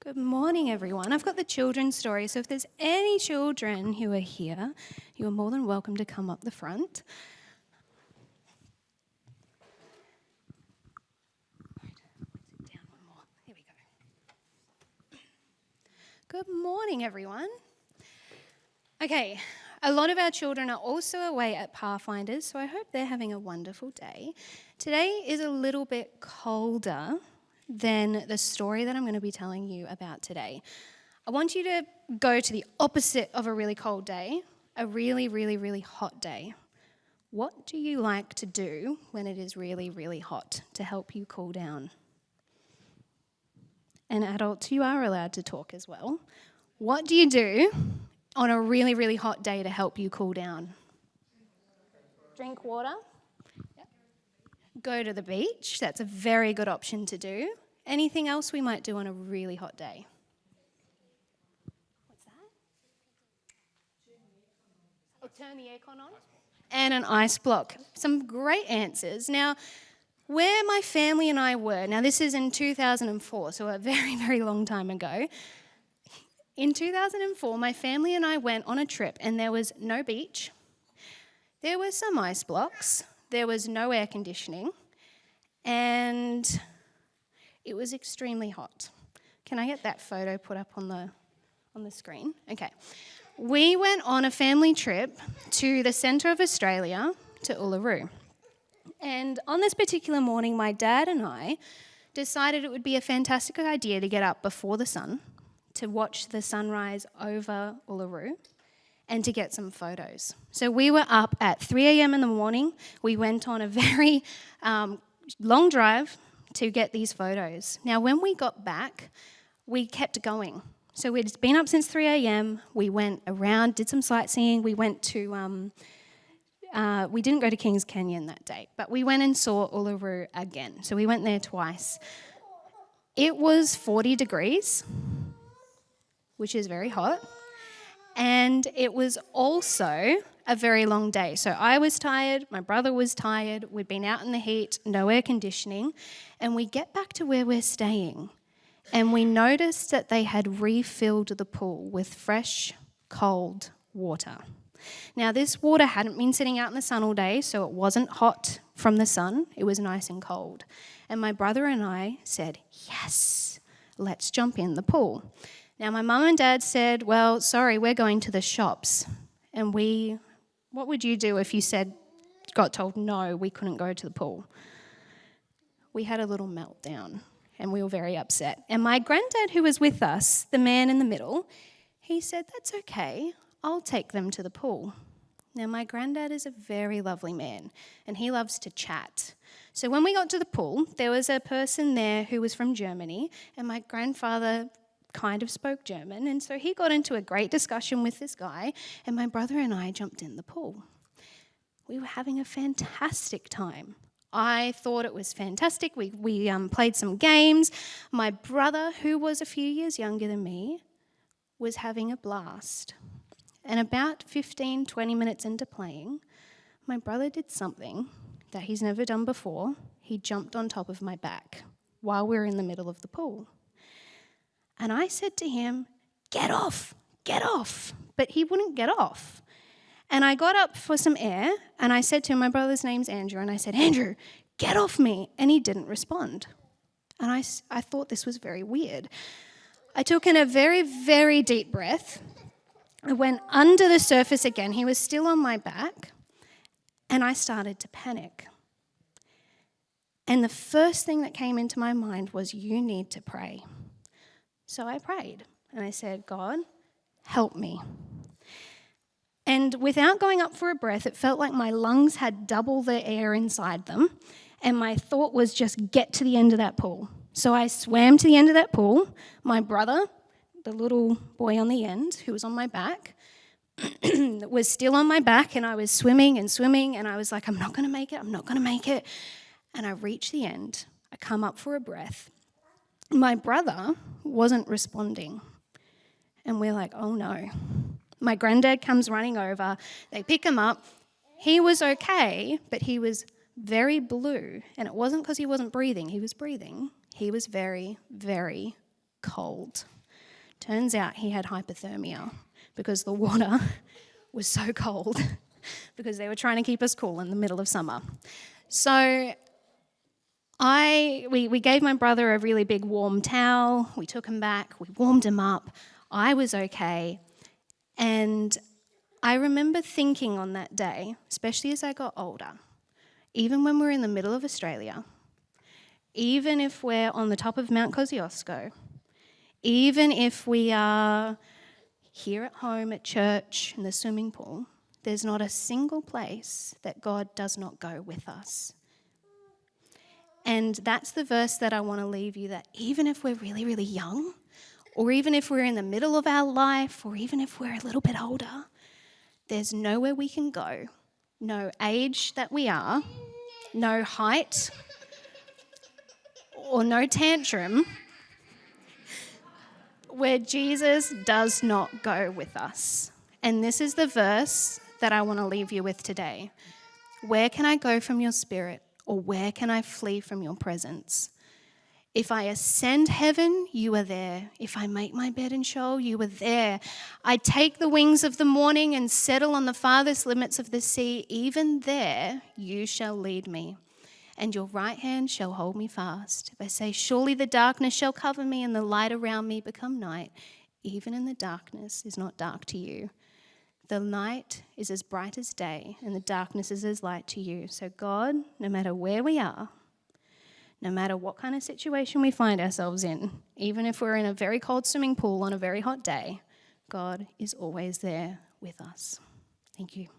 Good morning, everyone. I've got the children's story, so if there's any children who are here, you are more than welcome to come up the front. Down one more. Here we go. Good morning, everyone. Okay, a lot of our children are also away at Pathfinders, so I hope they're having a wonderful day. Today is a little bit colder than the story that I'm going to be telling you about today. I want you to go to the opposite of a really cold day, a really, really, really hot day. What do you like to do when it is really, really hot to help you cool down? And adults, you are allowed to talk as well. What do you do on a really, really hot day to help you cool down? Drink water. Go to the beach. That's a very good option to do. Anything else we might do on a really hot day? What's that? Oh, turn the aircon on. And an ice block. Some great answers. Now, where my family and I were, now this is in 2004, so a very, very long time ago. In 2004, my family and I went on a trip and there was no beach. There were some ice blocks. There was no air conditioning. And it was extremely hot. Can I get that photo put up on the screen? Okay. We went on a family trip to the centre of Australia, to Uluru. And on this particular morning, my dad and I decided it would be a fantastic idea to get up before the sun, to watch the sunrise over Uluru, and to get some photos. So we were up at 3 a.m. in the morning. We went on a very long drive to get these photos. Now, when we got back, we kept going. So we'd been up since 3 a.m. We went around, did some sightseeing. We went to, we didn't go to Kings Canyon that day, but we went and saw Uluru again. So we went there twice. It was 40 degrees, which is very hot. And it was also a very long day. So I was tired, my brother was tired, we'd been out in the heat, no air conditioning, and we get back to where we're staying, and we noticed that they had refilled the pool with fresh, cold water. Now, this water hadn't been sitting out in the sun all day, so it wasn't hot from the sun, it was nice and cold. And my brother and I said, yes, let's jump in the pool. Now, my mum and dad said, well, sorry, we're going to the shops. And what would you do if you got told no, we couldn't go to the pool? We had a little meltdown and we were very upset. And my granddad, who was with us, the man in the middle, he said, that's okay, I'll take them to the pool. Now, my granddad is a very lovely man and he loves to chat. So when we got to the pool, there was a person there who was from Germany, and my grandfather kind of spoke German, and so he got into a great discussion with this guy, and my brother and I jumped in the pool. We were having a fantastic time. I thought it was fantastic. We played some games. My brother, who was a few years younger than me, was having a blast. And about 15, 20 minutes into playing, my brother did something that he's never done before. He jumped on top of my back while we were in the middle of the pool. And I said to him, get off, but he wouldn't get off. And I got up for some air, and I said to him, my brother's name's Andrew, and I said, Andrew, get off me, and he didn't respond. And I thought this was very weird. I took in a very, very deep breath. I went under the surface again. He was still on my back, and I started to panic. And the first thing that came into my mind was, you need to pray. So I prayed, and I said, God, help me. And without going up for a breath, it felt like my lungs had double the air inside them, and my thought was just get to the end of that pool. So I swam to the end of that pool. My brother, the little boy on the end, who was on my back, was still on my back, and I was swimming, and I was like, I'm not going to make it. And I reached the end. I come up for a breath. My brother wasn't responding, and we're like, oh no. My granddad comes running over, they pick him up. He was okay, but he was very blue, and it wasn't because he wasn't breathing. He was breathing. He was very, very cold. Turns out he had hypothermia because the water was so cold because they were trying to keep us cool in the middle of summer. So we gave my brother a really big warm towel. We took him back. We warmed him up. I was okay. And I remember thinking on that day, especially as I got older, even when we're in the middle of Australia, even if we're on the top of Mount Kosciuszko, even if we are here at home at church in the swimming pool, there's not a single place that God does not go with us. And that's the verse that I want to leave you, that even if we're really, really young, or even if we're in the middle of our life, or even if we're a little bit older, there's nowhere we can go, no age that we are, no height, or no tantrum, where Jesus does not go with us. And this is the verse that I want to leave you with today. Where can I go from your spirit, or where can I flee from your presence? If I ascend heaven, you are there. If I make my bed in Sheol, you are there. I take the wings of the morning and settle on the farthest limits of the sea. Even there you shall lead me, and your right hand shall hold me fast. If I say, surely the darkness shall cover me and the light around me become night, even in the darkness is not dark to you. The night is as bright as day, and the darkness is as light to you. So God, no matter where we are, no matter what kind of situation we find ourselves in, even if we're in a very cold swimming pool on a very hot day, God is always there with us. Thank you.